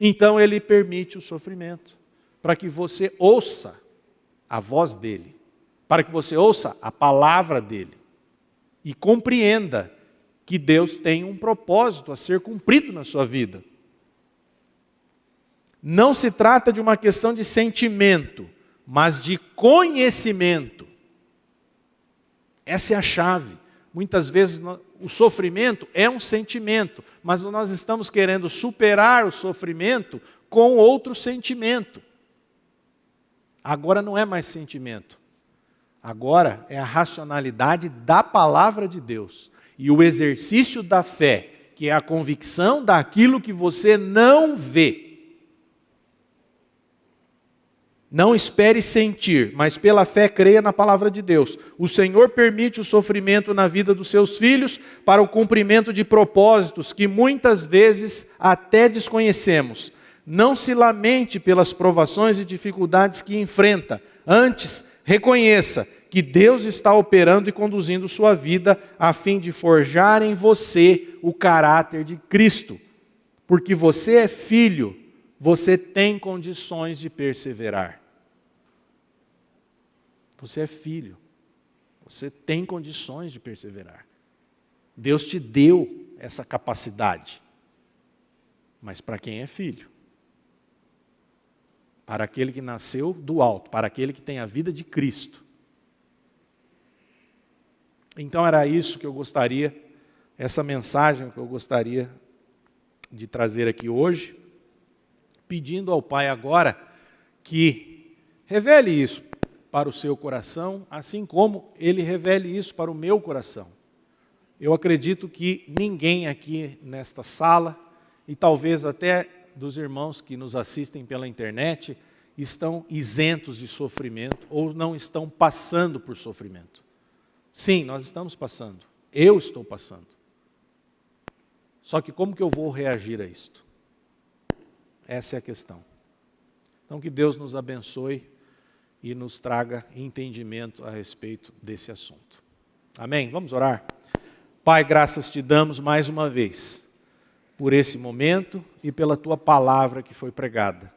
Então Ele permite o sofrimento, para que você ouça a voz dEle, para que você ouça a palavra dEle, e compreenda que Deus tem um propósito a ser cumprido na sua vida. Não se trata de uma questão de sentimento, mas de conhecimento. Essa é a chave. Muitas vezes o sofrimento é um sentimento, mas nós estamos querendo superar o sofrimento com outro sentimento. Agora não é mais sentimento. Agora é a racionalidade da palavra de Deus. E o exercício da fé, que é a convicção daquilo que você não vê. Não espere sentir, mas pela fé creia na palavra de Deus. O Senhor permite o sofrimento na vida dos seus filhos para o cumprimento de propósitos que muitas vezes até desconhecemos. Não se lamente pelas provações e dificuldades que enfrenta. Antes, reconheça que Deus está operando e conduzindo sua vida a fim de forjar em você o caráter de Cristo. Porque você é filho, você tem condições de perseverar. Você é filho. Você tem condições de perseverar. Deus te deu essa capacidade. Mas para quem é filho? Para aquele que nasceu do alto, para aquele que tem a vida de Cristo. Então era isso que eu gostaria, essa mensagem que eu gostaria de trazer aqui hoje, pedindo ao Pai agora que revele isso para o seu coração, assim como Ele revele isso para o meu coração. Eu acredito que ninguém aqui nesta sala, e talvez até dos irmãos que nos assistem pela internet, estão isentos de sofrimento ou não estão passando por sofrimento. Sim, nós estamos passando. Eu estou passando. Só que como que eu vou reagir a isto? Essa é a questão. Então que Deus nos abençoe e nos traga entendimento a respeito desse assunto. Amém? Vamos orar? Pai, graças te damos mais uma vez por esse momento e pela tua palavra que foi pregada.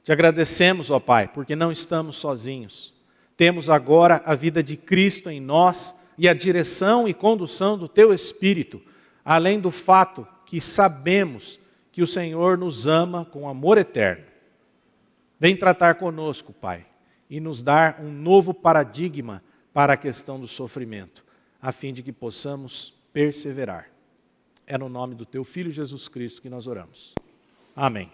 Te agradecemos, ó Pai, porque não estamos sozinhos. Temos agora a vida de Cristo em nós e a direção e condução do teu Espírito, além do fato que sabemos que o Senhor nos ama com amor eterno. Vem tratar conosco, Pai, e nos dar um novo paradigma para a questão do sofrimento, a fim de que possamos perseverar. É no nome do teu Filho Jesus Cristo que nós oramos. Amém.